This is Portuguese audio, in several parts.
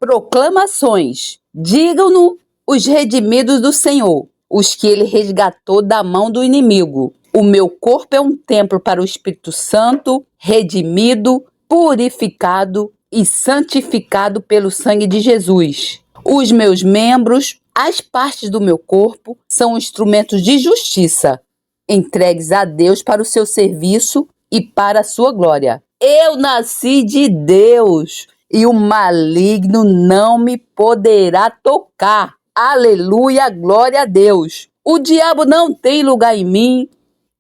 Proclamações. Digam-no os redimidos do Senhor, os que ele resgatou da mão do inimigo. O meu corpo é um templo para o Espírito Santo, redimido, purificado e santificado pelo sangue de Jesus. Os meus membros, as partes do meu corpo, são instrumentos de justiça, entregues a Deus para o seu serviço e para a sua glória. Eu nasci de Deus e o maligno não me poderá tocar. Aleluia, glória a Deus. O diabo não tem lugar em mim,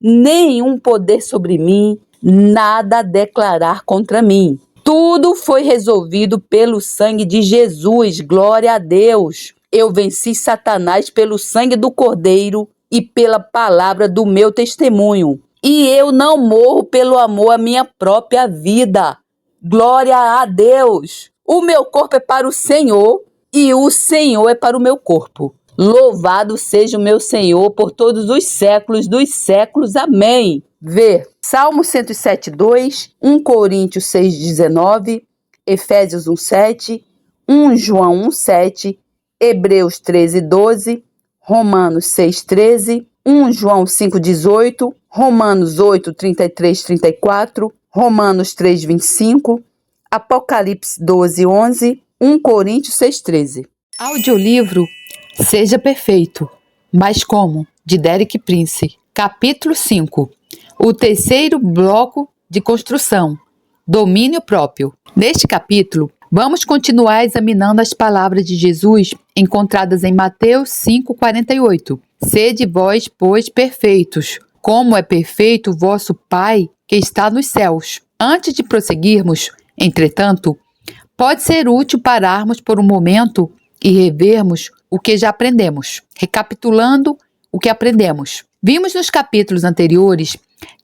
nenhum poder sobre mim, nada a declarar contra mim. Tudo foi resolvido pelo sangue de Jesus, glória a Deus. Eu venci Satanás pelo sangue do Cordeiro e pela palavra do meu testemunho. E eu não morro pelo amor à minha própria vida. Glória a Deus. O meu corpo é para o Senhor e o Senhor é para o meu corpo. Louvado seja o meu Senhor por todos os séculos dos séculos. Amém. Vê Salmo 107:2, 1 Coríntios 6:19, Efésios 1:7, 1 João 1:7, Hebreus 13:12, Romanos 6:13, 1 João 5:18, Romanos 8:33-34, Romanos 3:25, Apocalipse 12:11, 1 Coríntios 6:13. Audiolivro Seja Perfeito, mas como? De Derek Prince. Capítulo 5. O terceiro bloco de construção. Domínio próprio. Neste capítulo, vamos continuar examinando as palavras de Jesus encontradas em Mateus 5:48. Sede vós, pois, perfeitos, como é perfeito o vosso Pai que está nos céus. Antes de prosseguirmos, entretanto, pode ser útil pararmos por um momento e revermos o que já aprendemos. Recapitulando o que aprendemos. Vimos nos capítulos anteriores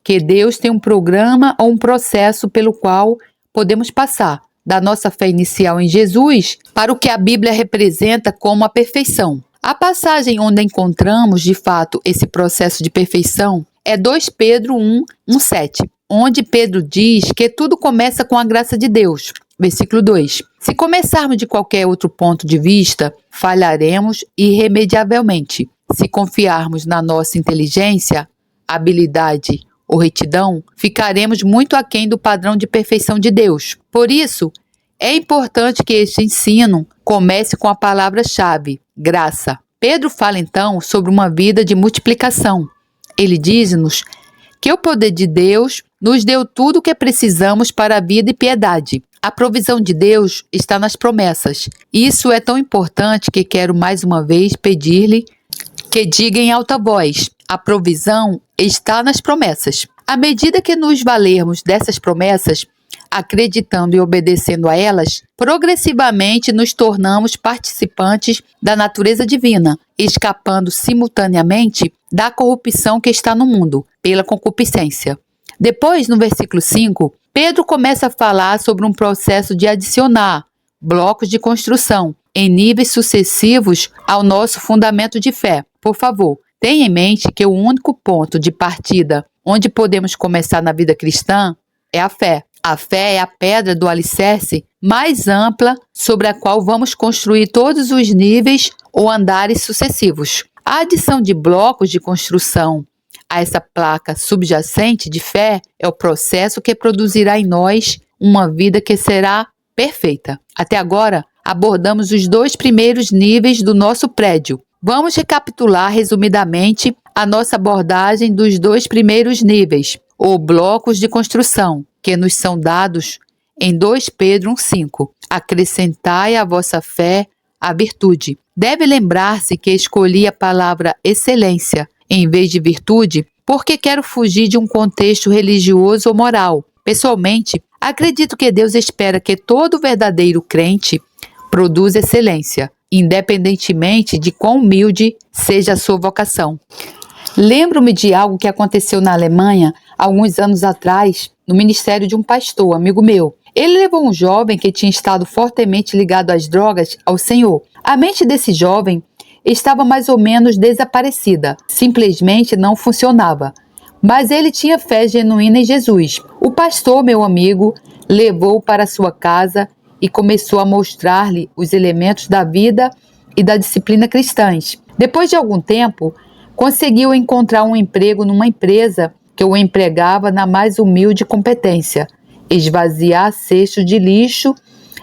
que Deus tem um programa ou um processo pelo qual podemos passar da nossa fé inicial em Jesus para o que a Bíblia representa como a perfeição. A passagem onde encontramos, de fato, esse processo de perfeição é 2 Pedro 1:7, onde Pedro diz que tudo começa com a graça de Deus. Versículo 2. Se começarmos de qualquer outro ponto de vista, falharemos irremediavelmente. Se confiarmos na nossa inteligência, habilidade ou retidão, ficaremos muito aquém do padrão de perfeição de Deus. Por isso, é importante que este ensino comece com a palavra-chave, graça. Pedro fala então sobre uma vida de multiplicação. Ele diz-nos que o poder de Deus nos deu tudo o que precisamos para a vida e piedade. A provisão de Deus está nas promessas. Isso é tão importante que quero mais uma vez pedir-lhe que diga em alta voz: a provisão está nas promessas. À medida que nos valermos dessas promessas, acreditando e obedecendo a elas, progressivamente nos tornamos participantes da natureza divina, escapando simultaneamente da corrupção que está no mundo, pela concupiscência. Depois, no versículo 5, Pedro começa a falar sobre um processo de adicionar blocos de construção em níveis sucessivos ao nosso fundamento de fé. Por favor, tenha em mente que o único ponto de partida onde podemos começar na vida cristã é a fé. A fé é a pedra do alicerce mais ampla sobre a qual vamos construir todos os níveis ou andares sucessivos. A adição de blocos de construção a essa placa subjacente de fé é o processo que produzirá em nós uma vida que será perfeita. Até agora, abordamos os 2 primeiros níveis do nosso prédio. Vamos recapitular resumidamente a nossa abordagem dos 2 primeiros níveis, ou blocos de construção, que nos são dados em 2 Pedro 1:5. Acrescentai à vossa fé a virtude. Deve lembrar-se que escolhi a palavra excelência em vez de virtude, porque quero fugir de um contexto religioso ou moral. Pessoalmente, acredito que Deus espera que todo verdadeiro crente produza excelência, independentemente de quão humilde seja a sua vocação. Lembro-me de algo que aconteceu na Alemanha alguns anos atrás, no ministério de um pastor, amigo meu. Ele levou um jovem que tinha estado fortemente ligado às drogas ao Senhor. A mente desse jovem estava mais ou menos desaparecida, simplesmente não funcionava. Mas ele tinha fé genuína em Jesus. O pastor, meu amigo, levou-o para sua casa e começou a mostrar-lhe os elementos da vida e da disciplina cristãs. Depois de algum tempo, conseguiu encontrar um emprego numa empresa que o empregava na mais humilde competência, esvaziar cestos de lixo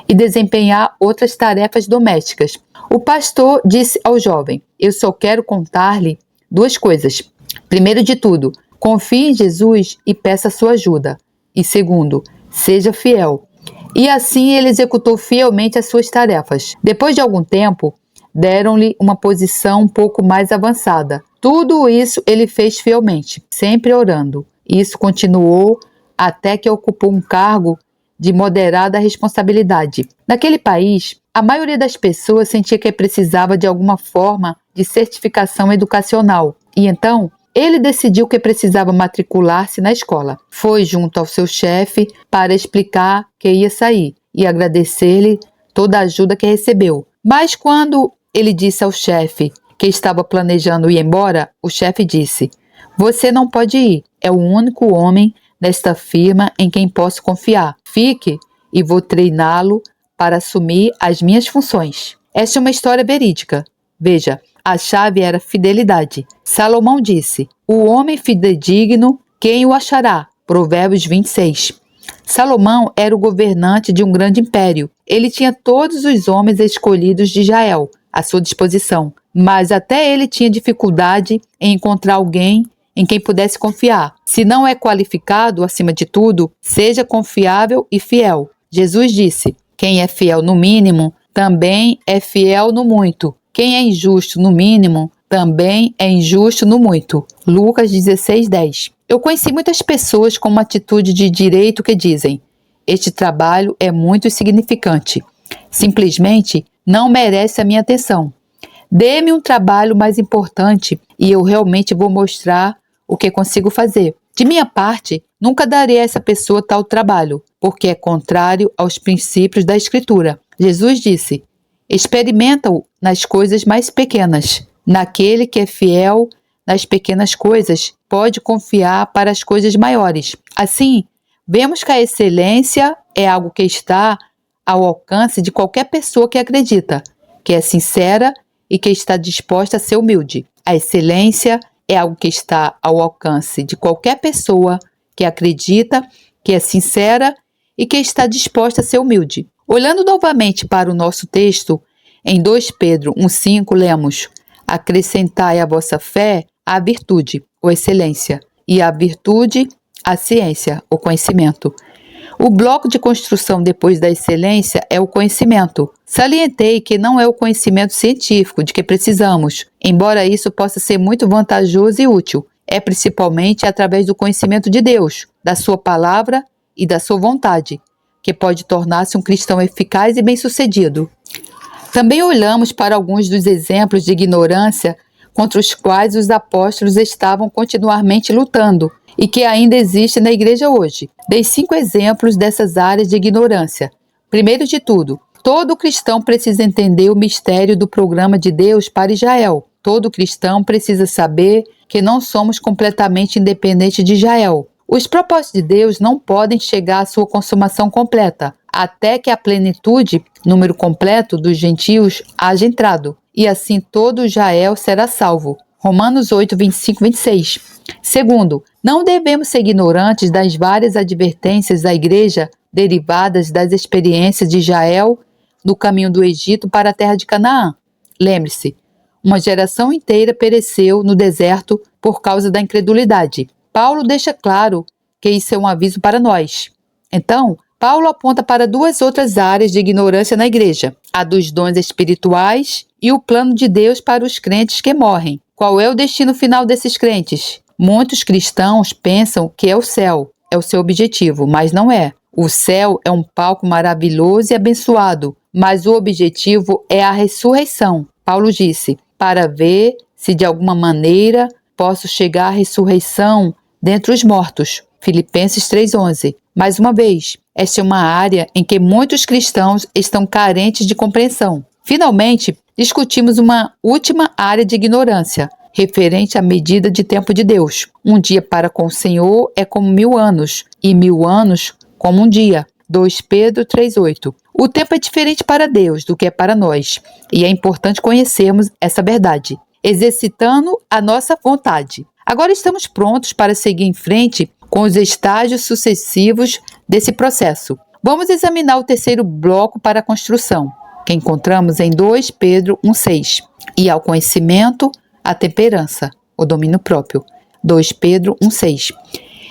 e desempenhar outras tarefas domésticas. O pastor disse ao jovem: eu só quero contar-lhe 2 coisas. Primeiro de tudo, confie em Jesus e peça sua ajuda. E segundo, seja fiel. E assim ele executou fielmente as suas tarefas. Depois de algum tempo, deram-lhe uma posição um pouco mais avançada. Tudo isso ele fez fielmente, sempre orando. Isso continuou até que ocupou um cargo de moderada responsabilidade. Naquele país, a maioria das pessoas sentia que precisava de alguma forma de certificação educacional. E então, ele decidiu que precisava matricular-se na escola. Foi junto ao seu chefe para explicar que ia sair e agradecer-lhe toda a ajuda que recebeu. Mas quando ele disse ao chefe que estava planejando ir embora, o chefe disse: você não pode ir, é o único homem nesta firma em quem posso confiar. Fique e vou treiná-lo para assumir as minhas funções. Esta é uma história verídica. Veja, a chave era fidelidade. Salomão disse: o homem fidedigno, quem o achará? Provérbios 26. Salomão era o governante de um grande império. Ele tinha todos os homens escolhidos de Israel à sua disposição, mas até ele tinha dificuldade em encontrar alguém em quem pudesse confiar. Se não é qualificado, acima de tudo, seja confiável e fiel. Jesus disse: quem é fiel no mínimo, também é fiel no muito. Quem é injusto no mínimo, também é injusto no muito. Lucas 16:10. Eu conheci muitas pessoas com uma atitude de direito que dizem: este trabalho é muito insignificante. Simplesmente não merece a minha atenção. Dê-me um trabalho mais importante e eu realmente vou mostrar o que consigo fazer. De minha parte, nunca darei a essa pessoa tal trabalho, porque é contrário aos princípios da Escritura. Jesus disse: experimenta-o nas coisas mais pequenas. Naquele que é fiel nas pequenas coisas, pode confiar para as coisas maiores. Assim, vemos que a excelência é algo que está ao alcance de qualquer pessoa que acredita, que é sincera e que está disposta a ser humilde. A excelência é algo que está ao alcance de qualquer pessoa que acredita, que é sincera e que está disposta a ser humilde. Olhando novamente para o nosso texto, em 2 Pedro 1,5 lemos: acrescentai à vossa fé a virtude, ou excelência, e a virtude, a ciência, o conhecimento. O bloco de construção depois da excelência é o conhecimento. Salientei que não é o conhecimento científico de que precisamos, embora isso possa ser muito vantajoso e útil. É principalmente através do conhecimento de Deus, da sua palavra e da sua vontade, que pode tornar-se um cristão eficaz e bem-sucedido. Também olhamos para alguns dos exemplos de ignorância contra os quais os apóstolos estavam continuamente lutando e que ainda existem na igreja hoje. Dei 5 exemplos dessas áreas de ignorância. Primeiro de tudo, todo cristão precisa entender o mistério do programa de Deus para Israel. Todo cristão precisa saber que não somos completamente independentes de Israel. Os propósitos de Deus não podem chegar à sua consumação completa, até que a plenitude, número completo dos gentios, haja entrado, e assim todo Israel será salvo. Romanos 8, 25, 26. Segundo, não devemos ser ignorantes das várias advertências da igreja derivadas das experiências de Israel no caminho do Egito para a terra de Canaã. Lembre-se, uma geração inteira pereceu no deserto por causa da incredulidade. Paulo deixa claro que isso é um aviso para nós. Então, Paulo aponta para 2 outras áreas de ignorância na igreja: a dos dons espirituais e o plano de Deus para os crentes que morrem. Qual é o destino final desses crentes? Muitos cristãos pensam que é o céu, é o seu objetivo, mas não é. O céu é um palco maravilhoso e abençoado, mas o objetivo é a ressurreição. Paulo disse: para ver se de alguma maneira posso chegar à ressurreição dentre os mortos. Filipenses 3,11. Mais uma vez, esta é uma área em que muitos cristãos estão carentes de compreensão. Finalmente, discutimos uma última área de ignorância, referente à medida de tempo de Deus. Um dia para com o Senhor é como 1000 anos, e 1000 anos como um dia. 2 Pedro 3,8. O tempo é diferente para Deus do que é para nós, e é importante conhecermos essa verdade, exercitando a nossa vontade. Agora estamos prontos para seguir em frente com os estágios sucessivos desse processo. Vamos examinar o terceiro bloco para a construção, que encontramos em 2 Pedro 1,6. E ao conhecimento, a temperança, o domínio próprio. 2 Pedro 1,6.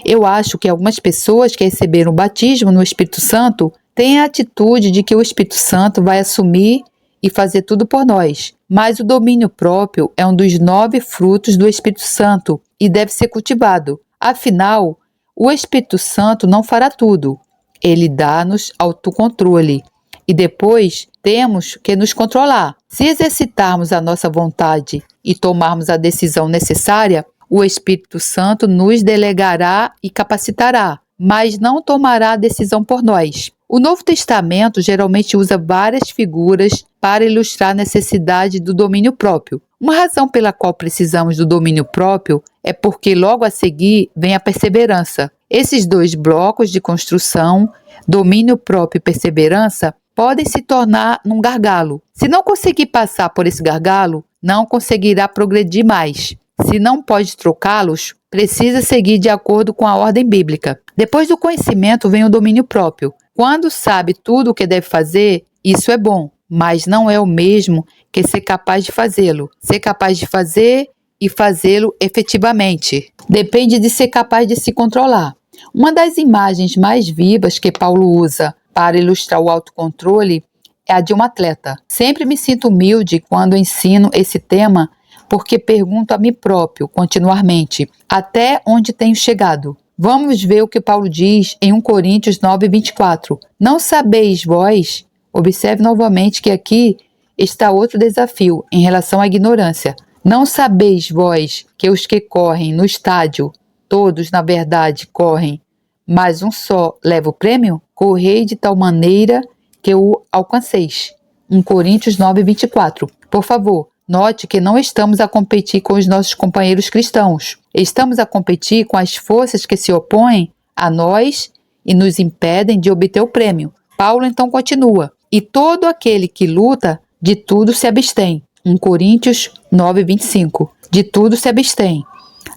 Eu acho que algumas pessoas que receberam o batismo no Espírito Santo têm a atitude de que o Espírito Santo vai assumir e fazer tudo por nós. Mas o domínio próprio é um dos 9 frutos do Espírito Santo e deve ser cultivado. Afinal, o Espírito Santo não fará tudo. Ele dá-nos autocontrole e depois temos que nos controlar. Se exercitarmos a nossa vontade e tomarmos a decisão necessária, o Espírito Santo nos delegará e capacitará, mas não tomará a decisão por nós. O Novo Testamento geralmente usa várias figuras para ilustrar a necessidade do domínio próprio. Uma razão pela qual precisamos do domínio próprio é porque logo a seguir vem a perseverança. Esses 2 blocos de construção, domínio próprio e perseverança, podem se tornar num gargalo. Se não conseguir passar por esse gargalo, não conseguirá progredir mais. Se não pode trocá-los, precisa seguir de acordo com a ordem bíblica. Depois do conhecimento vem o domínio próprio. Quando sabe tudo o que deve fazer, isso é bom, mas não é o mesmo que ser capaz de fazê-lo. Ser capaz de fazer e fazê-lo efetivamente. Depende de ser capaz de se controlar. Uma das imagens mais vivas que Paulo usa para ilustrar o autocontrole é a de um atleta. Sempre me sinto humilde quando ensino esse tema, porque pergunto a mim próprio continuamente, até onde tenho chegado? Vamos ver o que Paulo diz em 1 Coríntios 9:24. Não sabeis vós, observe novamente que aqui está outro desafio em relação à ignorância. Não sabeis vós que os que correm no estádio, todos na verdade correm, mas um só leva o prêmio? Correi de tal maneira que o alcanceis. 1 Coríntios 9:24. Por favor, note que não estamos a competir com os nossos companheiros cristãos. Estamos a competir com as forças que se opõem a nós e nos impedem de obter o prêmio. Paulo então continua. E todo aquele que luta, de tudo se abstém. 1 Coríntios 9:25. De tudo se abstém.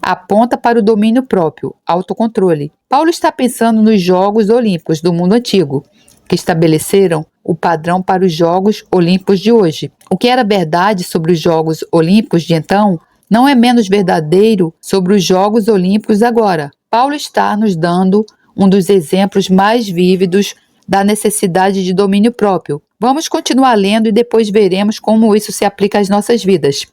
Aponta para o domínio próprio, autocontrole. Paulo está pensando nos Jogos Olímpicos do mundo antigo, que estabeleceram o padrão para os Jogos Olímpicos de hoje. O que era verdade sobre os Jogos Olímpicos de então não é menos verdadeiro sobre os Jogos Olímpicos agora. Paulo está nos dando um dos exemplos mais vívidos da necessidade de domínio próprio. Vamos continuar lendo e depois veremos como isso se aplica às nossas vidas.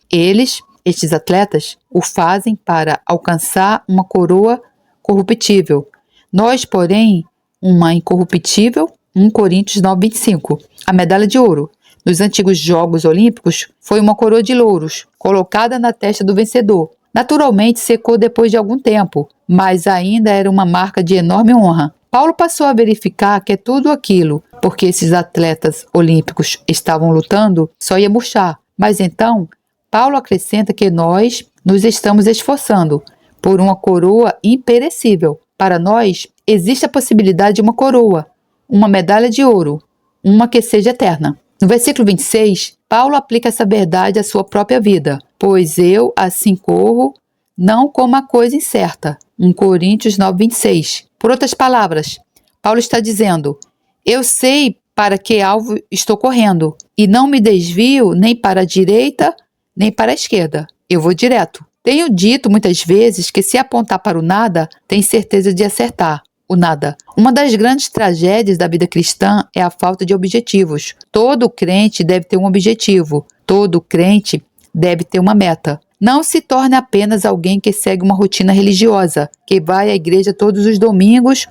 Estes atletas, o fazem para alcançar uma coroa corruptível. Nós, porém, uma incorruptível. 1 Coríntios 9:25. A medalha de ouro nos antigos Jogos Olímpicos foi uma coroa de louros, colocada na testa do vencedor. Naturalmente secou depois de algum tempo, mas ainda era uma marca de enorme honra. Paulo passou a verificar que tudo aquilo, porque esses atletas olímpicos estavam lutando, só ia murchar. Mas então, Paulo acrescenta que nós nos estamos esforçando por uma coroa imperecível. Para nós, existe a possibilidade de uma coroa, uma medalha de ouro, uma que seja eterna. No versículo 26, Paulo aplica essa verdade à sua própria vida. Pois eu, assim corro, não como a coisa incerta. 1 Coríntios 9:26. Por outras palavras, Paulo está dizendo, eu sei para que alvo estou correndo, e não me desvio nem para a direita, nem para a esquerda. Eu vou direto. Tenho dito muitas vezes que se apontar para o nada, tem certeza de acertar. O nada. Uma das grandes tragédias da vida cristã é a falta de objetivos. Todo crente deve ter um objetivo. Todo crente deve ter uma meta. Não se torne apenas alguém que segue uma rotina religiosa, que vai à igreja todos os domingos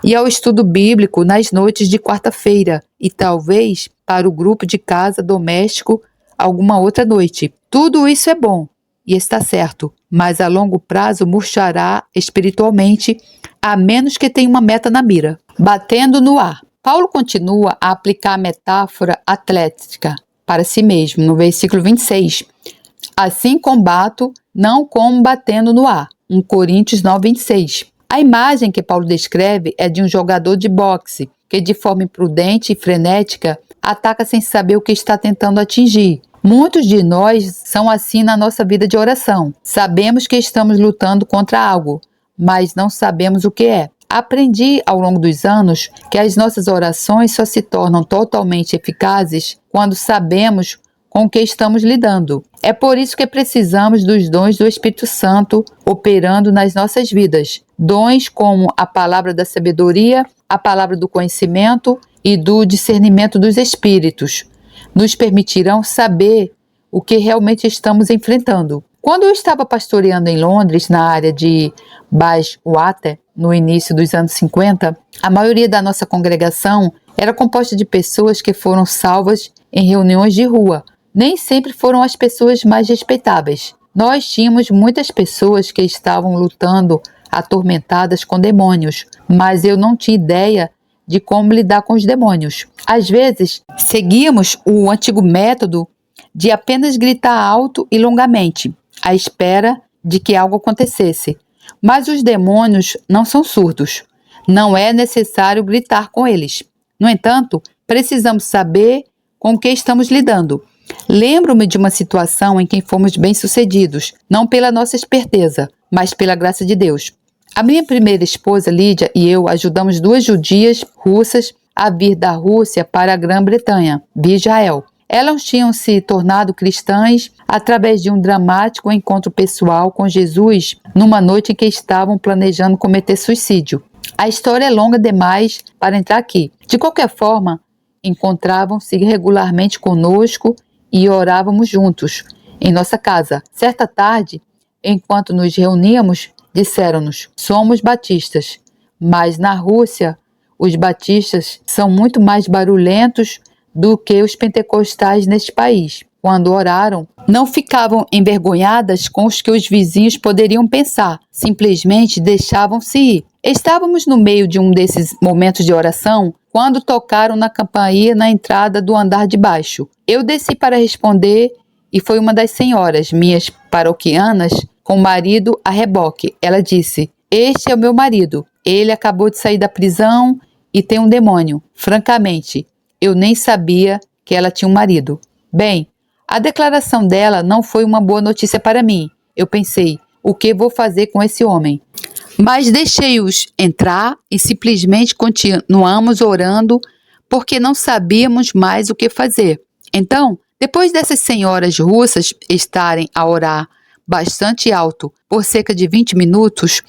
e ao estudo bíblico nas noites de quarta-feira e talvez para o grupo de casa doméstico alguma outra noite. Tudo isso é bom e está certo, mas a longo prazo murchará espiritualmente, a menos que tenha uma meta na mira. Batendo no ar. Paulo continua a aplicar a metáfora atlética para si mesmo, no versículo 26. Assim combato, não como batendo no ar. 1 Coríntios 9:26. A imagem que Paulo descreve é de um jogador de boxe que de forma imprudente e frenética ataca sem saber o que está tentando atingir. Muitos de nós são assim na nossa vida de oração. Sabemos que estamos lutando contra algo, mas não sabemos o que é. Aprendi ao longo dos anos que as nossas orações só se tornam totalmente eficazes quando sabemos com o que estamos lidando. É por isso que precisamos dos dons do Espírito Santo operando nas nossas vidas. Dons como a palavra da sabedoria, a palavra do conhecimento e do discernimento dos espíritos nos permitirão saber o que realmente estamos enfrentando. Quando eu estava pastoreando em Londres, na área de Bayswater, no início dos anos 50, a maioria da nossa congregação era composta de pessoas que foram salvas em reuniões de rua. Nem sempre foram as pessoas mais respeitáveis. Nós tínhamos muitas pessoas que estavam lutando atormentadas com demônios, mas eu não tinha ideia de como lidar com os demônios. Às vezes, seguíamos o antigo método de apenas gritar alto e longamente, à espera de que algo acontecesse. Mas os demônios não são surdos. Não é necessário gritar com eles. No entanto, precisamos saber com o que estamos lidando. Lembro-me de uma situação em que fomos bem-sucedidos, não pela nossa esperteza, mas pela graça de Deus. A minha primeira esposa, Lídia, e eu ajudamos 2 judias russas a vir da Rússia para a Grã-Bretanha, via Israel. Elas tinham se tornado cristãs através de um dramático encontro pessoal com Jesus numa noite em que estavam planejando cometer suicídio. A história é longa demais para entrar aqui. De qualquer forma, encontravam-se regularmente conosco e orávamos juntos em nossa casa. Certa tarde, enquanto nos reuníamos, disseram-nos: somos batistas, mas na Rússia os batistas são muito mais barulhentos do que os pentecostais neste país. Quando oraram, não ficavam envergonhadas com os que os vizinhos poderiam pensar, simplesmente deixavam-se ir. Estávamos no meio de um desses momentos de oração quando tocaram na campainha na entrada do andar de baixo. Eu desci para responder e foi uma das senhoras, minhas paroquianas, com o marido a reboque. Ela disse: este é o meu marido. Ele acabou de sair da prisão e tem um demônio. Francamente, eu nem sabia que ela tinha um marido. Bem, a declaração dela não foi uma boa notícia para mim. Eu pensei: o que vou fazer com esse homem? Mas deixei-os entrar e simplesmente continuamos orando porque não sabíamos mais o que fazer. Então, depois dessas senhoras russas estarem a orar bastante alto por cerca de 20 minutos,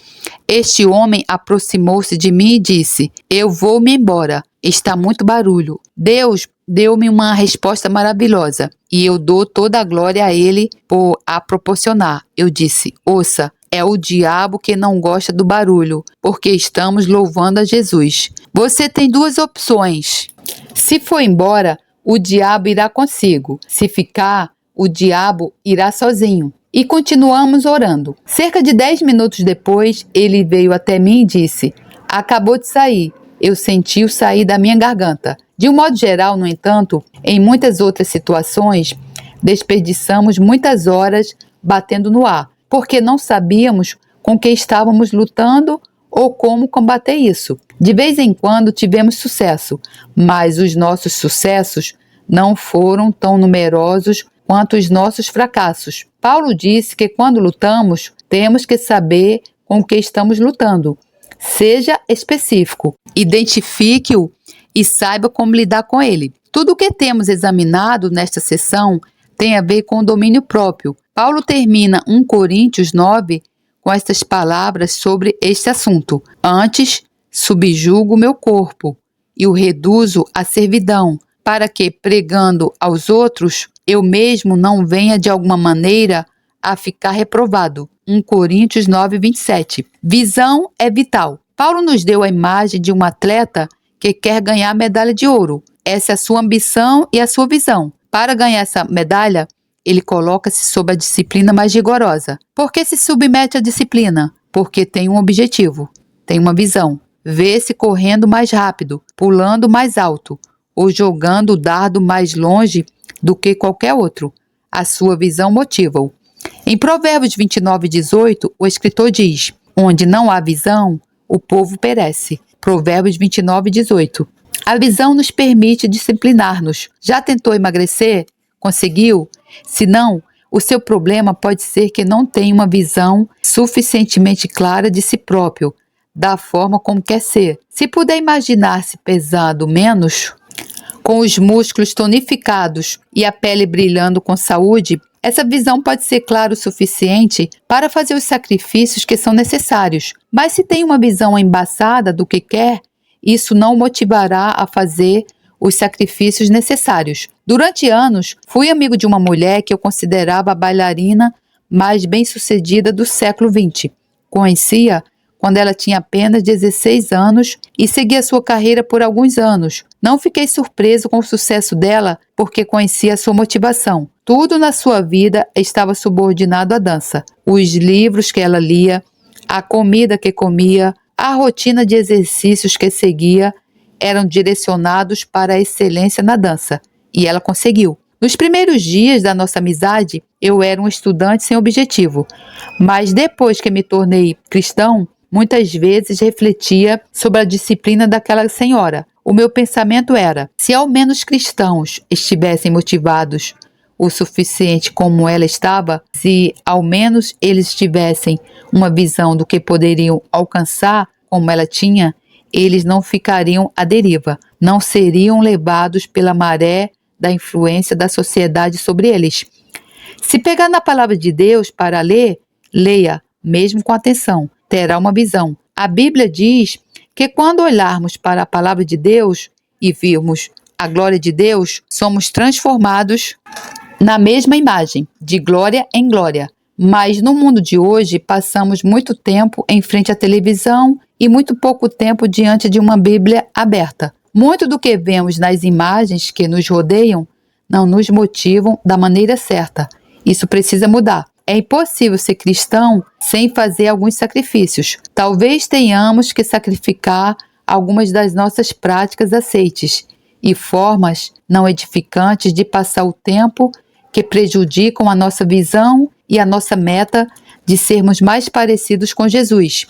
este homem aproximou-se de mim e disse: eu vou me embora, está muito barulho. Deus deu-me uma resposta maravilhosa e eu dou toda a glória a ele por a proporcionar. Eu disse: ouça, é o diabo que não gosta do barulho, porque estamos louvando a Jesus. Você tem 2 opções. Se for embora, o diabo irá consigo. Se ficar, o diabo irá sozinho. E continuamos orando. Cerca de 10 minutos depois, ele veio até mim e disse: acabou de sair. Eu senti-o sair da minha garganta. De um modo geral, no entanto, em muitas outras situações, desperdiçamos muitas horas batendo no ar, porque não sabíamos com que estávamos lutando ou como combater isso. De vez em quando tivemos sucesso, mas os nossos sucessos não foram tão numerosos quanto os nossos fracassos. Paulo disse que quando lutamos, temos que saber com o que estamos lutando. Seja específico, identifique-o e saiba como lidar com ele. Tudo o que temos examinado nesta sessão tem a ver com o domínio próprio. Paulo termina 1 Coríntios 9 com estas palavras sobre este assunto: antes, subjugo o meu corpo e o reduzo à servidão, para que, pregando aos outros, eu mesmo não venha de alguma maneira a ficar reprovado. 1 Coríntios 9, 27. Visão é vital. Paulo nos deu a imagem de um atleta que quer ganhar a medalha de ouro. Essa é a sua ambição e a sua visão. Para ganhar essa medalha, ele coloca-se sob a disciplina mais rigorosa. Por que se submete à disciplina? Porque tem um objetivo, tem uma visão. Vê-se correndo mais rápido, pulando mais alto, ou jogando o dardo mais longe do que qualquer outro. A sua visão motiva-o. Em Provérbios 29, 18, o escritor diz: onde não há visão, o povo perece. Provérbios 29, 18. A visão nos permite disciplinar-nos. Já tentou emagrecer? Conseguiu? Se não, o seu problema pode ser que não tenha uma visão suficientemente clara de si próprio, da forma como quer ser. Se puder imaginar-se pesando menos, com os músculos tonificados e a pele brilhando com saúde, essa visão pode ser clara o suficiente para fazer os sacrifícios que são necessários. Mas se tem uma visão embaçada do que quer, isso não o motivará a fazer os sacrifícios necessários. Durante anos, fui amigo de uma mulher que eu considerava a bailarina mais bem-sucedida do século XX. Conhecia quando ela tinha apenas 16 anos e seguia sua carreira por alguns anos. Não fiquei surpreso com o sucesso dela porque conhecia sua motivação. Tudo na sua vida estava subordinado à dança. Os livros que ela lia, a comida que comia, a rotina de exercícios que seguia eram direcionados para a excelência na dança. E ela conseguiu. Nos primeiros dias da nossa amizade, eu era um estudante sem objetivo. Mas depois que me tornei cristão, muitas vezes refletia sobre a disciplina daquela senhora. O meu pensamento era, se ao menos cristãos estivessem motivados o suficiente como ela estava, se ao menos eles tivessem uma visão do que poderiam alcançar como ela tinha, eles não ficariam à deriva, não seriam levados pela maré da influência da sociedade sobre eles. Se pegar na palavra de Deus para ler, leia, mesmo com atenção, terá uma visão. A Bíblia diz que quando olharmos para a palavra de Deus e virmos a glória de Deus, somos transformados na mesma imagem, de glória em glória. Mas no mundo de hoje, passamos muito tempo em frente à televisão e muito pouco tempo diante de uma Bíblia aberta. Muito do que vemos nas imagens que nos rodeiam não nos motivam da maneira certa. Isso precisa mudar. É impossível ser cristão sem fazer alguns sacrifícios. Talvez tenhamos que sacrificar algumas das nossas práticas aceites e formas não edificantes de passar o tempo que prejudicam a nossa visão e a nossa meta de sermos mais parecidos com Jesus,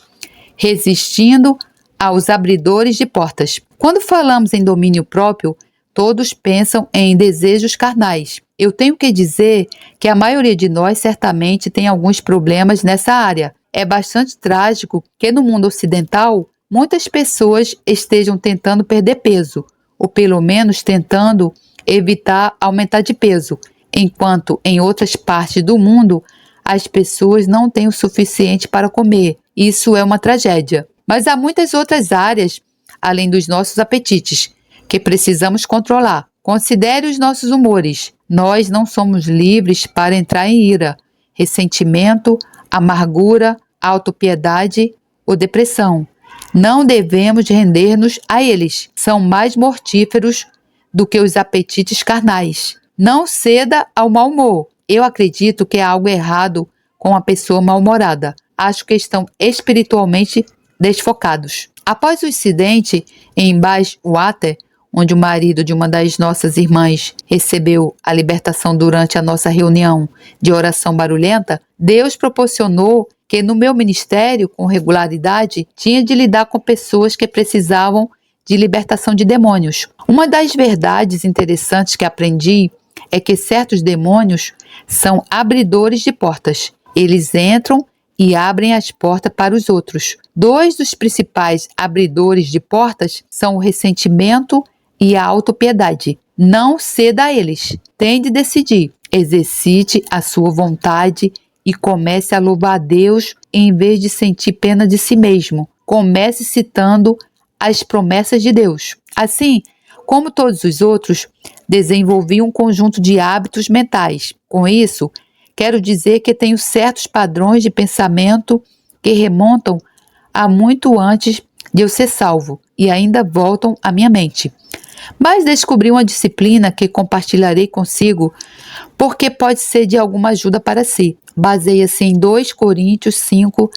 resistindo aos abridores de portas. Quando falamos em domínio próprio, todos pensam em desejos carnais. Eu tenho que dizer que a maioria de nós certamente tem alguns problemas nessa área. É bastante trágico que no mundo ocidental muitas pessoas estejam tentando perder peso, ou pelo menos tentando evitar aumentar de peso, enquanto em outras partes do mundo as pessoas não têm o suficiente para comer. Isso é uma tragédia. Mas há muitas outras áreas, além dos nossos apetites, que precisamos controlar. Considere os nossos humores. Nós não somos livres para entrar em ira, ressentimento, amargura, autopiedade ou depressão. Não devemos render-nos a eles. São mais mortíferos do que os apetites carnais. Não ceda ao mau humor. Eu acredito que há algo errado com a pessoa mal-humorada. Acho que estão espiritualmente desfocados. Após o incidente em Bayswater, onde o marido de uma das nossas irmãs recebeu a libertação durante a nossa reunião de oração barulhenta, Deus proporcionou que no meu ministério, com regularidade, tinha de lidar com pessoas que precisavam de libertação de demônios. Uma das verdades interessantes que aprendi é que certos demônios são abridores de portas. Eles entram e abrem as portas para os outros. Dois dos principais abridores de portas são o ressentimento e a autopiedade. Não ceda a eles. Tem de decidir. Exercite a sua vontade e comece a louvar a Deus em vez de sentir pena de si mesmo. Comece citando as promessas de Deus. Assim, como todos os outros, desenvolvi um conjunto de hábitos mentais. Com isso, quero dizer que tenho certos padrões de pensamento que remontam a muito antes de eu ser salvo e ainda voltam à minha mente. Mas descobri uma disciplina que compartilharei consigo porque pode ser de alguma ajuda para si. Baseia-se em 2 Coríntios 5,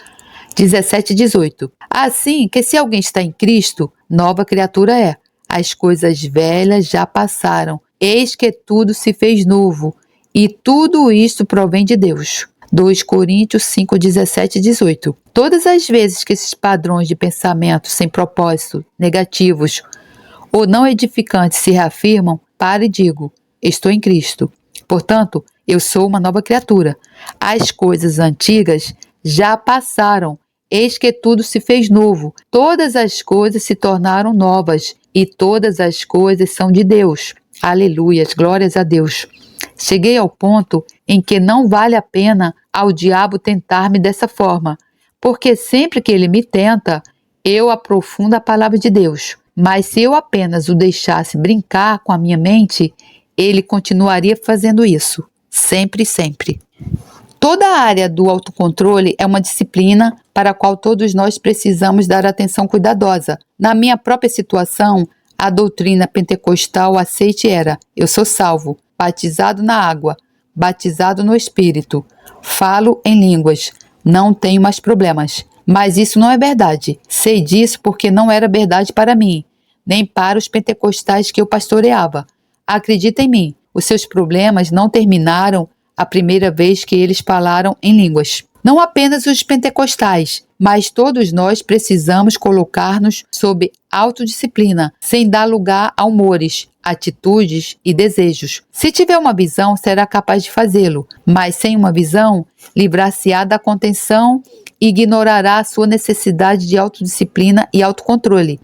17 e 18. Assim que se alguém está em Cristo, nova criatura é. As coisas velhas já passaram, eis que tudo se fez novo, e tudo isto provém de Deus. 2 Coríntios 5, 17 e 18. Todas as vezes que esses padrões de pensamento sem propósito, negativos ou não edificantes se reafirmam, paro e digo: estou em Cristo. Portanto, eu sou uma nova criatura. As coisas antigas já passaram, eis que tudo se fez novo. Todas as coisas se tornaram novas, e todas as coisas são de Deus. Aleluias, glórias a Deus. Cheguei ao ponto em que não vale a pena ao diabo tentar-me dessa forma, porque sempre que ele me tenta, eu aprofundo a palavra de Deus. Mas se eu apenas o deixasse brincar com a minha mente, ele continuaria fazendo isso, sempre, sempre. Toda a área do autocontrole é uma disciplina para a qual todos nós precisamos dar atenção cuidadosa. Na minha própria situação, a doutrina pentecostal aceite era: eu sou salvo, batizado na água, batizado no Espírito, falo em línguas, não tenho mais problemas. Mas isso não é verdade. Sei disso porque não era verdade para mim, nem para os pentecostais que eu pastoreava. Acredita em mim, os seus problemas não terminaram a primeira vez que eles falaram em línguas. Não apenas os pentecostais, mas todos nós precisamos colocar-nos sob autodisciplina, sem dar lugar a humores, atitudes e desejos. Se tiver uma visão, será capaz de fazê-lo, mas sem uma visão, livrar-se-á da contenção e ignorará a sua necessidade de autodisciplina e autocontrole.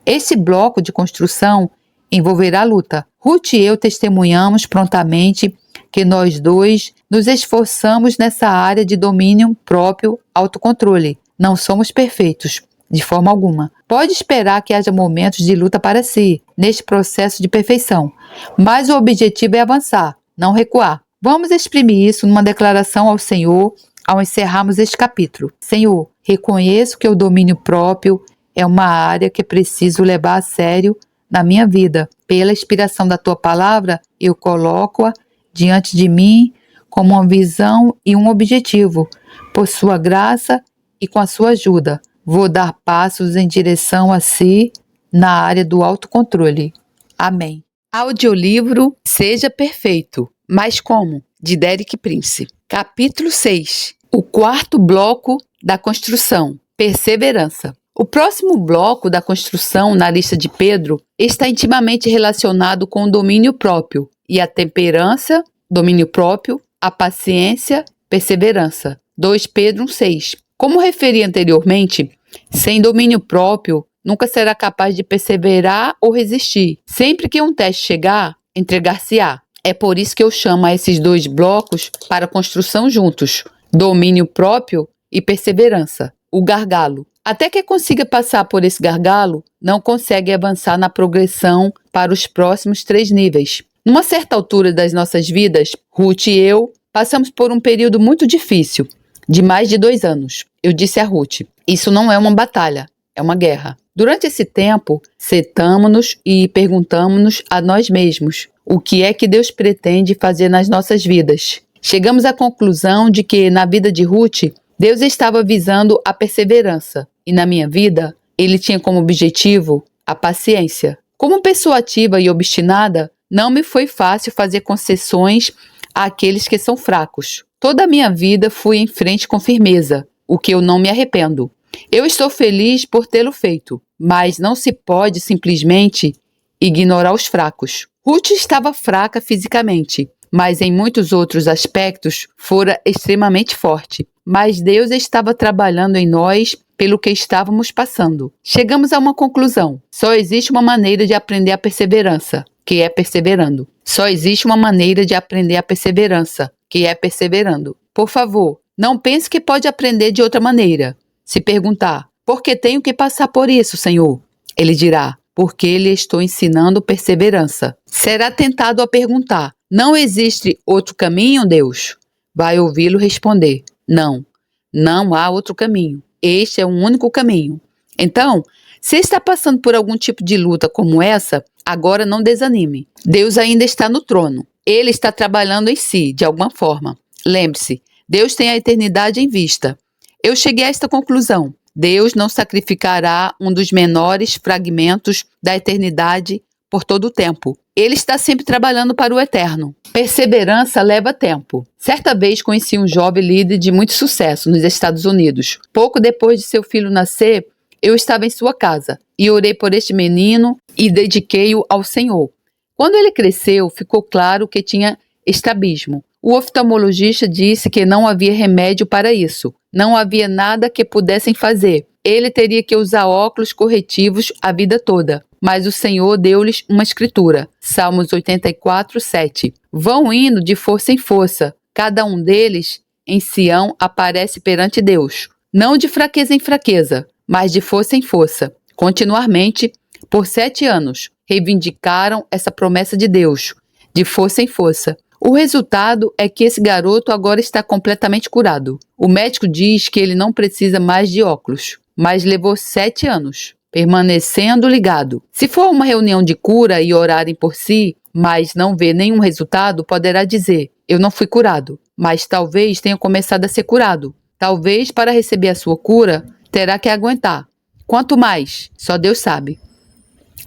Este bloco de construção envolverá luta. Ruth e eu testemunhamos prontamente que nós dois nos esforçamos nessa área de domínio próprio, autocontrole. Não somos perfeitos, de forma alguma. Pode esperar que haja momentos de luta para si, neste processo de perfeição. Mas o objetivo é avançar, não recuar. Vamos exprimir isso numa declaração ao Senhor ao encerrarmos este capítulo. Senhor, reconheço que o domínio próprio é uma área que preciso levar a sério na minha vida. Pela inspiração da Tua palavra, eu coloco-a diante de mim como uma visão e um objetivo. Por Sua graça e com a Sua ajuda, vou dar passos em direção a Si na área do autocontrole. Amém. Audiolivro Seja Perfeito. Mas como? De Derek Prince. Capítulo 6. O quarto bloco da construção. Perseverança. O próximo bloco da construção na lista de Pedro está intimamente relacionado com o domínio próprio e a temperança, domínio próprio, a paciência, perseverança. 2 Pedro 1,6. Como referi anteriormente, sem domínio próprio, nunca será capaz de perseverar ou resistir. Sempre que um teste chegar, entregar-se-á. É por isso que eu chamo a esses dois blocos para construção juntos: domínio próprio e perseverança. O gargalo. Até que consiga passar por esse gargalo, não consegue avançar na progressão para os próximos 3 níveis. Numa certa altura das nossas vidas, Ruth e eu passamos por um período muito difícil, de mais de 2 anos. Eu disse a Ruth: isso não é uma batalha, é uma guerra. Durante esse tempo, sentamo-nos e perguntamo-nos a nós mesmos: o que é que Deus pretende fazer nas nossas vidas? Chegamos à conclusão de que, na vida de Ruth, Deus estava visando a perseverança, e na minha vida, Ele tinha como objetivo a paciência. Como pessoa ativa e obstinada, não me foi fácil fazer concessões àqueles que são fracos. Toda a minha vida fui em frente com firmeza, o que eu não me arrependo. Eu estou feliz por tê-lo feito, mas não se pode simplesmente ignorar os fracos. Ruth estava fraca fisicamente, mas em muitos outros aspectos fora extremamente forte. Mas Deus estava trabalhando em nós pelo que estávamos passando. Chegamos a uma conclusão: só existe uma maneira de aprender a perseverança, que é perseverando. Só existe uma maneira de aprender a perseverança, que é perseverando. Por favor, não pense que pode aprender de outra maneira. Se perguntar: por que tenho que passar por isso, Senhor? Ele dirá: porque lhe estou ensinando perseverança. Será tentado a perguntar: não existe outro caminho, Deus? Vai ouvi-lo responder: não, não há outro caminho. Este é o único caminho. Então, se está passando por algum tipo de luta como essa, agora não desanime. Deus ainda está no trono. Ele está trabalhando em si, de alguma forma. Lembre-se, Deus tem a eternidade em vista. Eu cheguei a esta conclusão: Deus não sacrificará um dos menores fragmentos da eternidade por todo o tempo. Ele está sempre trabalhando para o eterno. Perseverança leva tempo. Certa vez conheci um jovem líder de muito sucesso nos Estados Unidos. Pouco depois de seu filho nascer, eu estava em sua casa e orei por este menino e dediquei-o ao Senhor. Quando ele cresceu, ficou claro que tinha estrabismo. O oftalmologista disse que não havia remédio para isso. Não havia nada que pudessem fazer. Ele teria que usar óculos corretivos a vida toda. Mas o Senhor deu-lhes uma escritura. Salmos 84, 7. Vão indo de força em força. Cada um deles, em Sião, aparece perante Deus. Não de fraqueza em fraqueza, mas de força em força. Continuamente, por 7 anos, reivindicaram essa promessa de Deus, de força em força. O resultado é que esse garoto agora está completamente curado. O médico diz que ele não precisa mais de óculos, mas levou 7 anos, permanecendo ligado. Se for uma reunião de cura e orarem por si, mas não vê nenhum resultado, poderá dizer, eu não fui curado, mas talvez tenha começado a ser curado. Talvez para receber a sua cura, terá que aguentar. Quanto mais, só Deus sabe.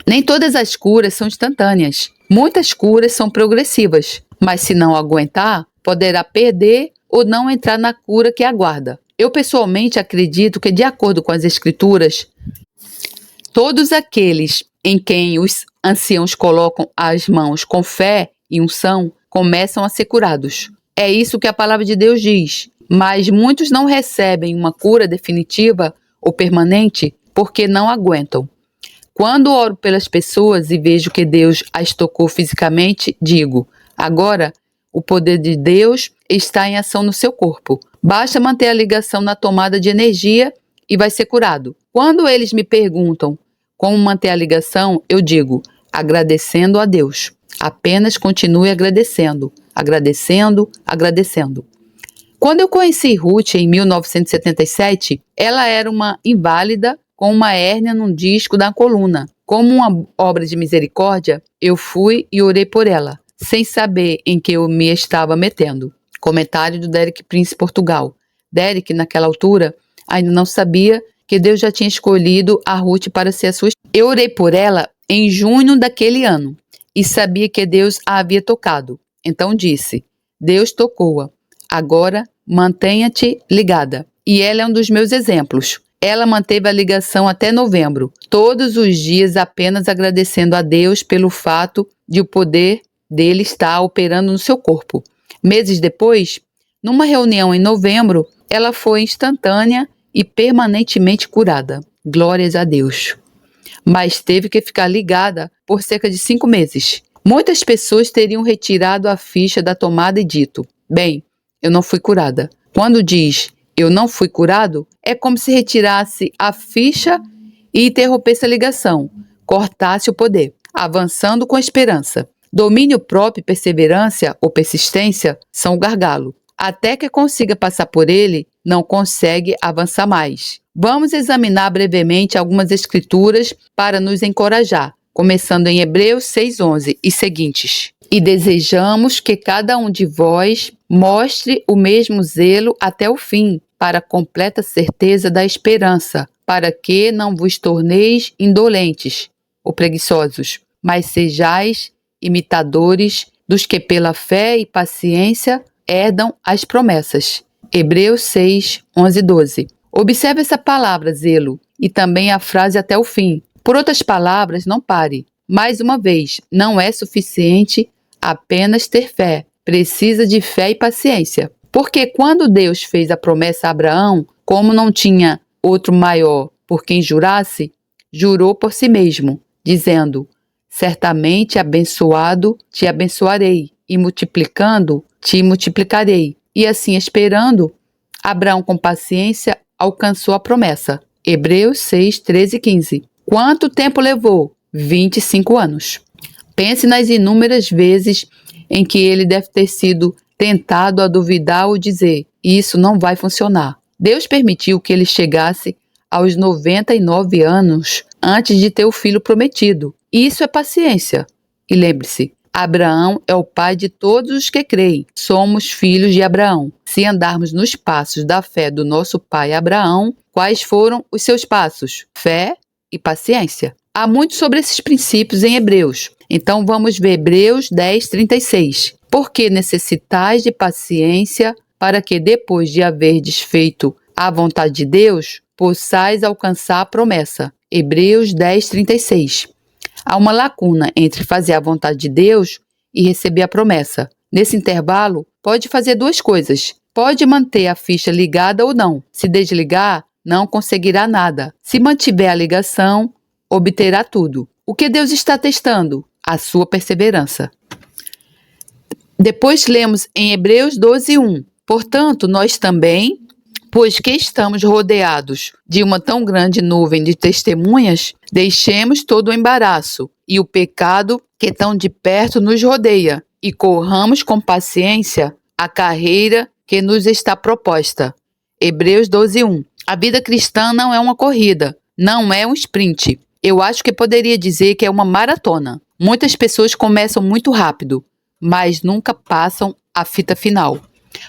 Nem todas as curas são instantâneas. Muitas curas são progressivas, mas se não aguentar, poderá perder ou não entrar na cura que aguarda. Eu pessoalmente acredito que, de acordo com as Escrituras, todos aqueles em quem os anciãos colocam as mãos com fé e unção começam a ser curados. É isso que a palavra de Deus diz. Mas muitos não recebem uma cura definitiva ou permanente porque não aguentam. Quando oro pelas pessoas e vejo que Deus as tocou fisicamente, digo, agora o poder de Deus está em ação no seu corpo. Basta manter a ligação na tomada de energia e vai ser curado. Quando eles me perguntam como manter a ligação, eu digo, agradecendo a Deus. Apenas continue agradecendo, agradecendo, agradecendo. Quando eu conheci Ruth em 1977, ela era uma inválida com uma hérnia num disco da coluna. Como uma obra de misericórdia, eu fui e orei por ela, sem saber em que eu me estava metendo. Comentário do Derek Prince, Portugal. Derek, naquela altura, ainda não sabia que Deus já tinha escolhido a Ruth para ser a sua esposa. Eu orei por ela em junho daquele ano e sabia que Deus a havia tocado. Então disse, Deus tocou-a. Agora, mantenha-te ligada. E ela é um dos meus exemplos. Ela manteve a ligação até novembro, todos os dias apenas agradecendo a Deus pelo fato de o poder dele estar operando no seu corpo. Meses depois, numa reunião em novembro, ela foi instantânea e permanentemente curada. Glórias a Deus. Mas teve que ficar ligada por cerca de 5 meses. Muitas pessoas teriam retirado a ficha da tomada e dito, bem, eu não fui curada. Quando diz eu não fui curado, é como se retirasse a ficha e interrompesse a ligação, cortasse o poder, avançando com esperança. Domínio próprio e perseverança ou persistência são o gargalo. Até que consiga passar por ele, não consegue avançar mais. Vamos examinar brevemente algumas escrituras para nos encorajar, começando em Hebreus 6:11 e seguintes. E desejamos que cada um de vós mostre o mesmo zelo até o fim, para a completa certeza da esperança, para que não vos torneis indolentes ou preguiçosos, mas sejais imitadores dos que pela fé e paciência herdam as promessas. Hebreus 6:11 e 12. Observe essa palavra, zelo, e também a frase até o fim. Por outras palavras, não pare. Mais uma vez, não é suficiente apenas ter fé. Precisa de fé e paciência. Porque quando Deus fez a promessa a Abraão, como não tinha outro maior por quem jurasse, jurou por si mesmo, dizendo, certamente abençoado te abençoarei, e multiplicando te multiplicarei. E assim esperando, Abraão com paciência alcançou a promessa. Hebreus 6, 13 e 15. Quanto tempo levou? 25 anos. Pense nas inúmeras vezes em que ele deve ter sido tentado a duvidar ou dizer, isso não vai funcionar. Deus permitiu que ele chegasse aos 99 anos antes de ter o filho prometido. Isso é paciência. E lembre-se, Abraão é o pai de todos os que creem. Somos filhos de Abraão. Se andarmos nos passos da fé do nosso pai Abraão, quais foram os seus passos? Fé e paciência. Há muito sobre esses princípios em Hebreus. Então vamos ver Hebreus 10, 36. Porque necessitais de paciência para que depois de haverdes feito a vontade de Deus, possais alcançar a promessa. Hebreus 10:36. Há uma lacuna entre fazer a vontade de Deus e receber a promessa. Nesse intervalo, pode fazer duas coisas. Pode manter a ficha ligada ou não. Se desligar, não conseguirá nada. Se mantiver a ligação, obterá tudo. O que Deus está testando? A sua perseverança. Depois lemos em Hebreus 12:1. Portanto, nós também, pois que estamos rodeados de uma tão grande nuvem de testemunhas, deixemos todo o embaraço e o pecado que tão de perto nos rodeia e corramos com paciência a carreira que nos está proposta. Hebreus 12:1. A vida cristã não é uma corrida, não é um sprint. Eu acho que poderia dizer que é uma maratona. Muitas pessoas começam muito rápido, mas nunca passam a fita final.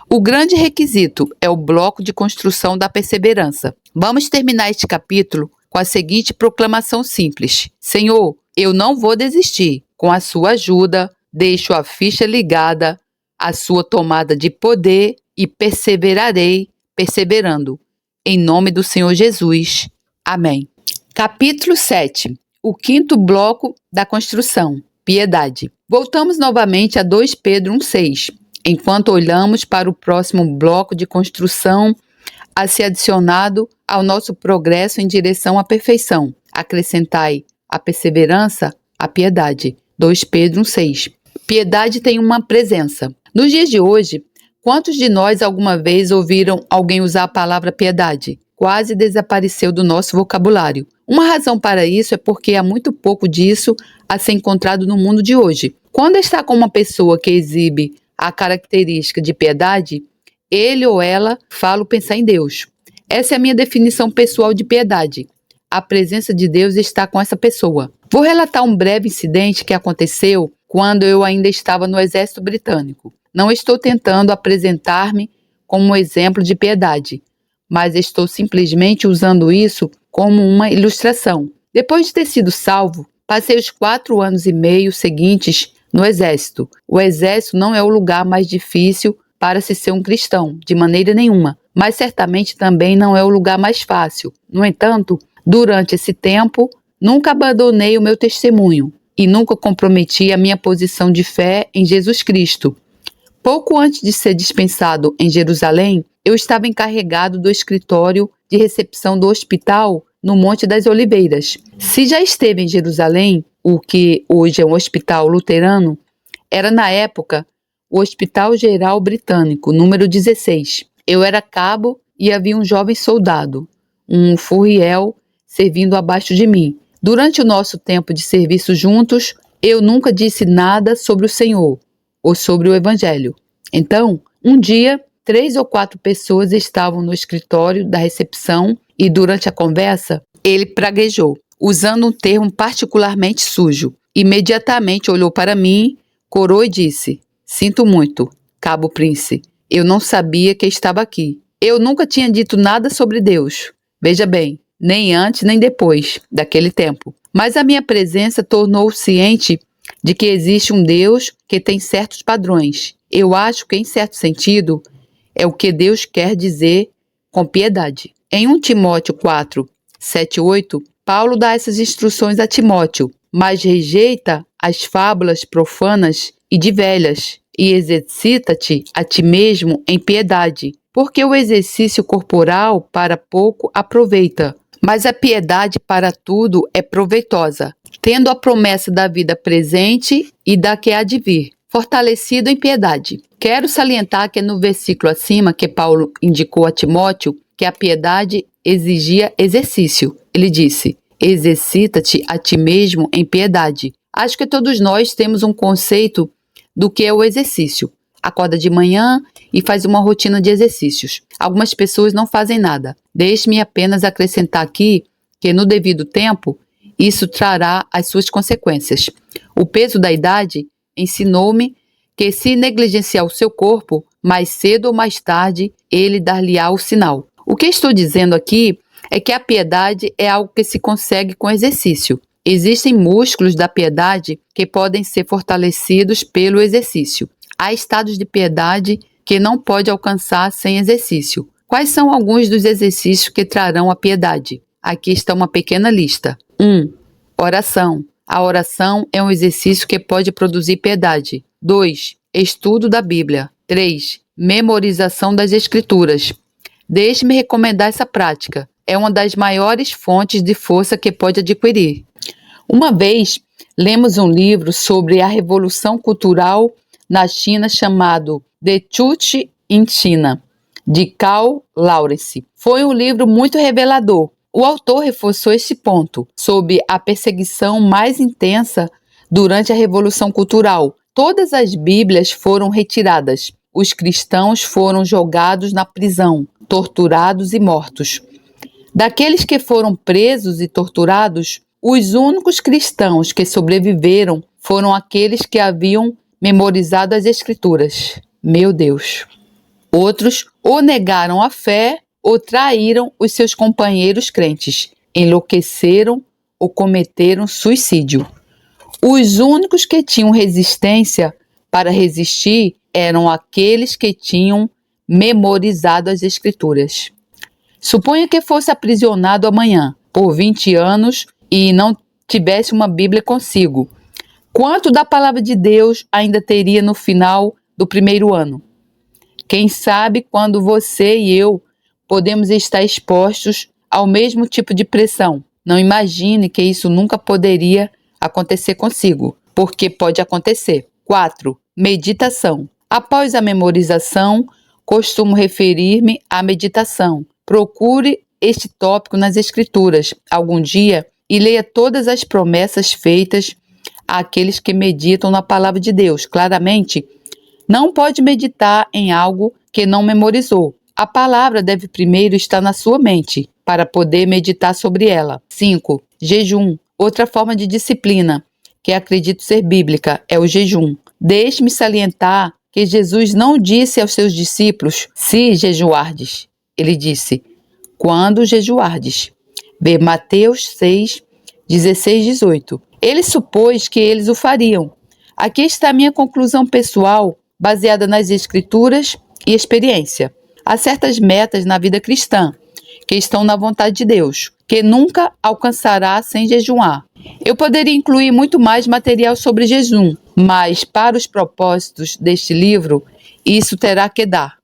O grande requisito é o bloco de construção da perseverança. Vamos terminar este capítulo com a seguinte proclamação simples: Senhor, eu não vou desistir. Com a sua ajuda, deixo a ficha ligada à sua tomada de poder e perseverarei, perseverando. Em nome do Senhor Jesus. Amém. Capítulo 7. O quinto bloco da construção. Piedade. Voltamos novamente a 2 Pedro 1,6. Enquanto olhamos para o próximo bloco de construção a ser adicionado ao nosso progresso em direção à perfeição. Acrescentai a perseverança, a piedade. 2 Pedro 1,6. Piedade tem uma presença. Nos dias de hoje, quantos de nós alguma vez ouviram alguém usar a palavra piedade? Quase desapareceu do nosso vocabulário. Uma razão para isso é porque há muito pouco disso a ser encontrado no mundo de hoje. Quando está com uma pessoa que exibe a característica de piedade, ele ou ela fala pensar em Deus. Essa é a minha definição pessoal de piedade. A presença de Deus está com essa pessoa. Vou relatar um breve incidente que aconteceu quando eu ainda estava no Exército Britânico. Não estou tentando apresentar-me como um exemplo de piedade, mas estou simplesmente usando isso como uma ilustração. Depois de ter sido salvo, passei os 4 anos e meio seguintes no Exército. O Exército não é o lugar mais difícil para se ser um cristão, de maneira nenhuma, mas certamente também não é o lugar mais fácil. No entanto, durante esse tempo, nunca abandonei o meu testemunho e nunca comprometi a minha posição de fé em Jesus Cristo. Pouco antes de ser dispensado em Jerusalém, eu estava encarregado do escritório de recepção do hospital no Monte das Oliveiras. Se já esteve em Jerusalém, o que hoje é um hospital luterano, era na época o Hospital Geral Britânico, número 16. Eu era cabo e havia um jovem soldado, um furriel, servindo abaixo de mim. Durante o nosso tempo de serviço juntos, eu nunca disse nada sobre o Senhor ou sobre o Evangelho. Então, um dia, 3 ou 4 pessoas estavam no escritório da recepção e durante a conversa, ele praguejou, usando um termo particularmente sujo. Imediatamente olhou para mim, corou e disse: "Sinto muito, Cabo Prince, eu não sabia que estava aqui. Eu nunca tinha dito nada sobre Deus. Veja bem, nem antes nem depois daquele tempo. Mas a minha presença tornou-o ciente de que existe um Deus que tem certos padrões. Eu acho que, em certo sentido, é o que Deus quer dizer com piedade." Em 1 Timóteo 4, 7 8, Paulo dá essas instruções a Timóteo: "Mas rejeita as fábulas profanas e de velhas, e exercita-te a ti mesmo em piedade, porque o exercício corporal para pouco aproveita, mas a piedade para tudo é proveitosa, tendo a promessa da vida presente e da que há de vir, fortalecido em piedade." Quero salientar que é no versículo acima que Paulo indicou a Timóteo que a piedade exigia exercício. Ele disse: "Exercita-te a ti mesmo em piedade." Acho que todos nós temos um conceito do que é o exercício. Acorda de manhã e faz uma rotina de exercícios. Algumas pessoas não fazem nada. Deixe-me apenas acrescentar aqui que, no devido tempo, isso trará as suas consequências. O peso da idade ensinou-me que, se negligenciar o seu corpo, mais cedo ou mais tarde, ele dar-lhe-á o sinal. O que estou dizendo aqui é que a piedade é algo que se consegue com exercício. Existem músculos da piedade que podem ser fortalecidos pelo exercício. Há estados de piedade que não pode alcançar sem exercício. Quais são alguns dos exercícios que trarão a piedade? Aqui está uma pequena lista. 1. Oração. A oração é um exercício que pode produzir piedade. 2. Estudo da Bíblia. 3. Memorização das Escrituras. Deixe-me recomendar essa prática. É uma das maiores fontes de força que pode adquirir. Uma vez, lemos um livro sobre a Revolução Cultural na China chamado The Church in China, de Karl Lawrence. Foi um livro muito revelador. O autor reforçou este ponto sobre a perseguição mais intensa durante a Revolução Cultural. Todas as Bíblias foram retiradas. Os cristãos foram jogados na prisão, torturados e mortos. Daqueles que foram presos e torturados, os únicos cristãos que sobreviveram foram aqueles que haviam memorizado as Escrituras. Meu Deus! Outros ou negaram a fé ou traíram os seus companheiros crentes, enlouqueceram ou cometeram suicídio. Os únicos que tinham resistência para resistir eram aqueles que tinham memorizado as Escrituras. Suponha que fosse aprisionado amanhã por 20 anos e não tivesse uma Bíblia consigo. Quanto da palavra de Deus ainda teria no final do primeiro ano? Quem sabe quando você e eu podemos estar expostos ao mesmo tipo de pressão. Não imagine que isso nunca poderia acontecer consigo, porque pode acontecer. 4. Meditação. Após a memorização, costumo referir-me à meditação. Procure este tópico nas Escrituras algum dia e leia todas as promessas feitas àqueles que meditam na palavra de Deus. Claramente, não pode meditar em algo que não memorizou. A palavra deve primeiro estar na sua mente, para poder meditar sobre ela. 5. Jejum. Outra forma de disciplina, que acredito ser bíblica, é o jejum. Deixe-me salientar que Jesus não disse aos seus discípulos, se jejuardes. Ele disse, quando jejuardes. Vê Mateus 6, 16, 18. Ele supôs que eles o fariam. Aqui está a minha conclusão pessoal, baseada nas Escrituras e experiência. Há certas metas na vida cristã que estão na vontade de Deus, que nunca alcançará sem jejuar. Eu poderia incluir muito mais material sobre jejum, mas para os propósitos deste livro, isso terá que dar.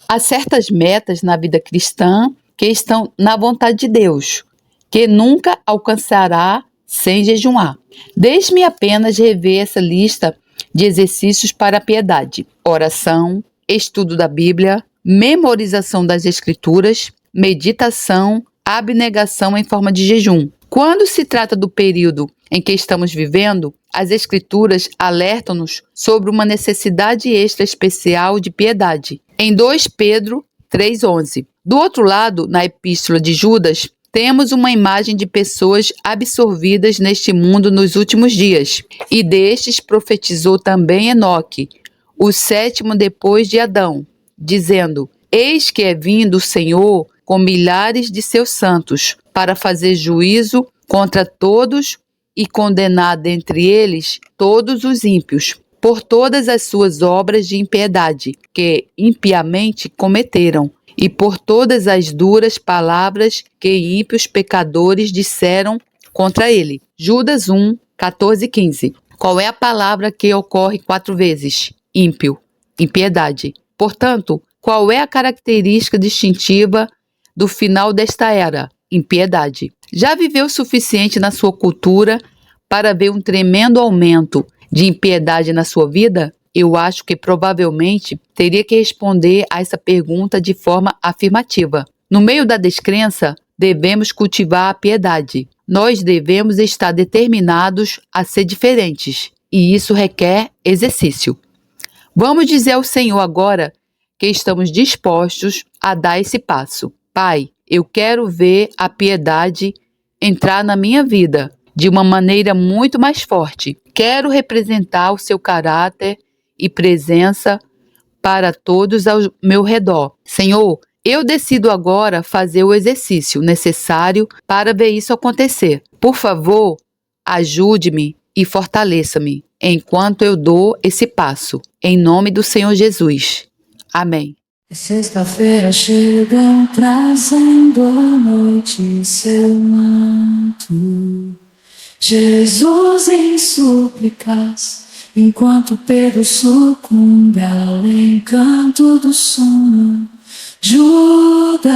Há certas metas na vida cristã que estão na vontade de Deus, que nunca alcançará sem jejuar. Deixe-me apenas rever essa lista de exercícios para a piedade: oração, estudo da Bíblia, memorização das Escrituras, meditação, abnegação em forma de jejum. Quando se trata do período em que estamos vivendo, as Escrituras alertam-nos sobre uma necessidade extra especial de piedade. Em 2 Pedro 3,11. Do outro lado, na Epístola de Judas, temos uma imagem de pessoas absorvidas neste mundo nos últimos dias. E destes profetizou também Enoque, o 7º depois de Adão, dizendo: Eis que é vindo o Senhor com milhares de seus santos, para fazer juízo contra todos e condenar dentre eles todos os ímpios, por todas as suas obras de impiedade, que impiamente cometeram, e por todas as duras palavras que ímpios pecadores disseram contra ele. Judas 1, 14 e 15. Qual é a palavra que ocorre 4 vezes? Ímpio, impiedade. Portanto, qual é a característica distintiva do final desta era? Impiedade. Já viveu o suficiente na sua cultura para ver um tremendo aumento de impiedade na sua vida? Eu acho que provavelmente teria que responder a essa pergunta de forma afirmativa. No meio da descrença, devemos cultivar a piedade. Nós devemos estar determinados a ser diferentes, e isso requer exercício. Vamos dizer ao Senhor agora que estamos dispostos a dar esse passo. Pai, eu quero ver a piedade entrar na minha vida de uma maneira muito mais forte. Quero representar o seu caráter e presença para todos ao meu redor. Senhor, eu decido agora fazer o exercício necessário para ver isso acontecer. Por favor, ajude-me e fortaleça-me enquanto eu dou esse passo. Em nome do Senhor Jesus. Amém. Sexta-feira chega trazendo a noite em seu manto. Jesus em súplicas, enquanto Pedro sucumbe ao encanto do sono. Judas,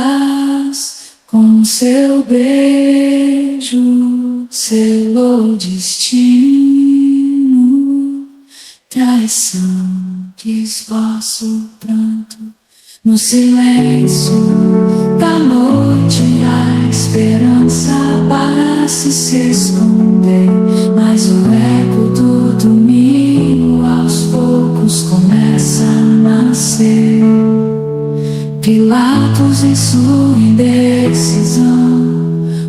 com seu beijo, selou o destino. Traição que esboça o pranto. No silêncio da noite, a esperança parece se esconder, mas o eco do domingo aos poucos começa a nascer. Pilatos em sua indecisão,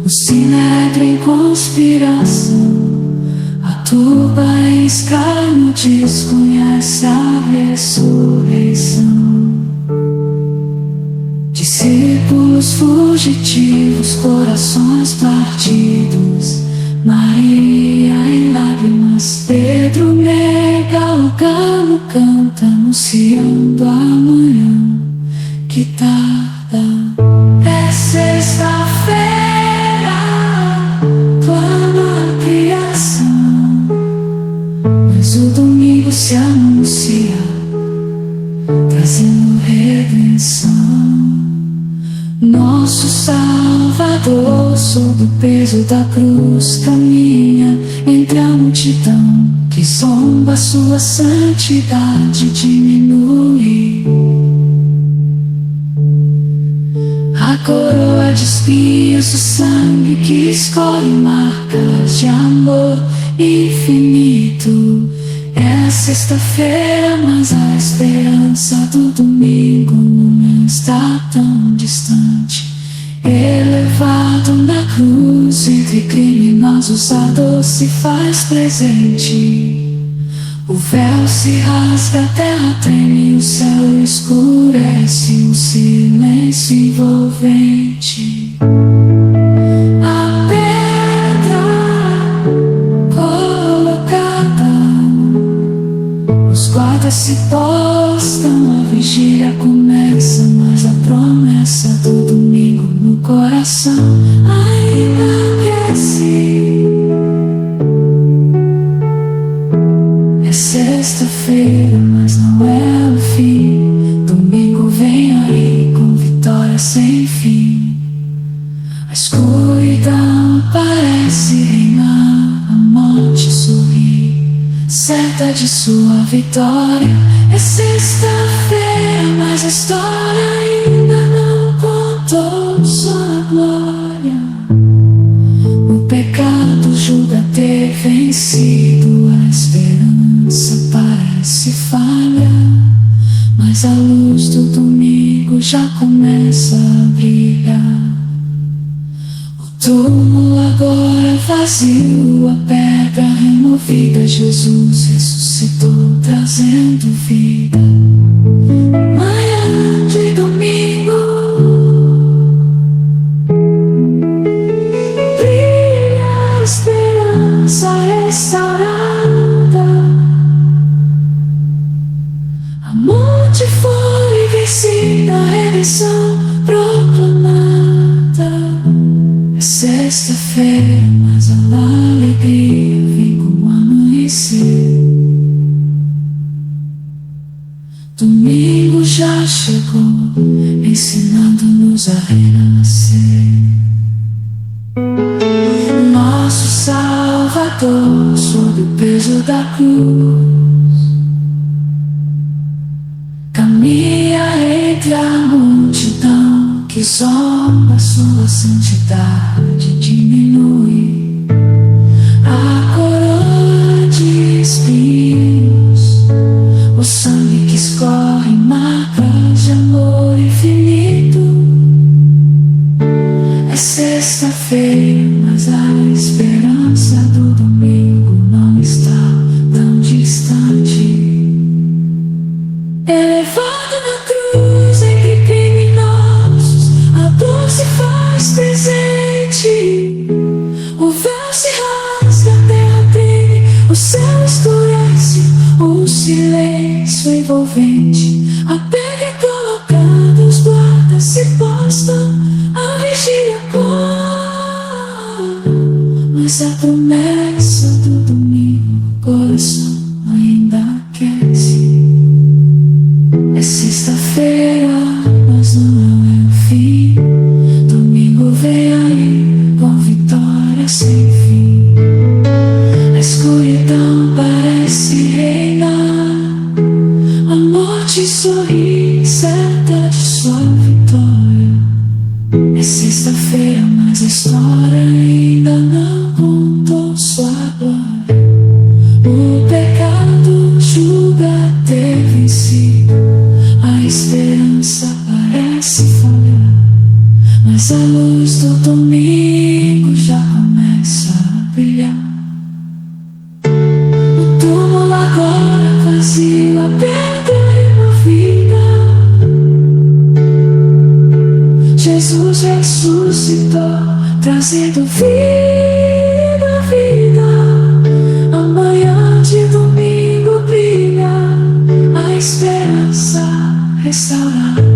o sinédrio em conspiração, a turba em escárnio desconhece a ressurreição. Discípulos fugitivos, corações partidos, Maria em lágrimas, Pedro nega, o galo canta, anunciando a manhã que tarda. É sexta-feira, clama a criação, mas o domingo se anuncia, trazendo redenção. Nosso Salvador, sob o peso da cruz, caminha entre a multidão que zomba, sua santidade diminui. A coroa de espinhos, o sangue que escorre marcas de amor infinito. É sexta-feira, mas a esperança do domingo não está tão distante. Elevado na cruz, entre criminosos, a dor se faz presente. O véu se rasga, a terra treme, o céu escurece, um silêncio envolvente. A pedra colocada, os guardas se postam, a vigília começa, mas a promessa do domingo no coração ainda cresce. É sexta-feira, mas não é o fim. Domingo vem aí com vitória sem fim. A escuridão parece reinar, a morte sorri, certa de sua vitória. É sexta-feira, mas a história ainda não contou sua glória. O pecado julga ter vencido, a esperança parece falha, mas a luz do domingo já começa a brilhar. O túmulo agora vazio, a pedra removida, Jesus ressuscitou, trazendo vida. Manhã de domingo, brilha a esperança restaurada. A morte foi vencida, a redenção proclamada. É sexta-feira, mas a alegria vem com o amanhecer. Domingo já chegou, ensinando-nos a renascer. Nosso Salvador, sob o peso da cruz, caminha entre a multidão que zomba, sua santidade diminui. A coroa de espinhos, o sangue que escorre marcas de amor infinito. É sexta-feira, mas a esperança do domingo não está tão distante. Elevado na cruz entre criminosos, a dor se faz presente. O segunda-feira, mas não é o fim. Domingo vem aí, com vitória sem fim. A escuridão parece reinar, a morte sorri, certa de sua vitória. É sexta-feira, mas a história ainda não contou sua glória. O pecado julga ter vencido, a esperança parece falhar, mas a luz do domingo já começa a brilhar. O túmulo agora vazio, aberto e uma vida. Jesus ressuscitou, trazendo vida, vida. Amanhã de domingo brilha, a esperança restaurada.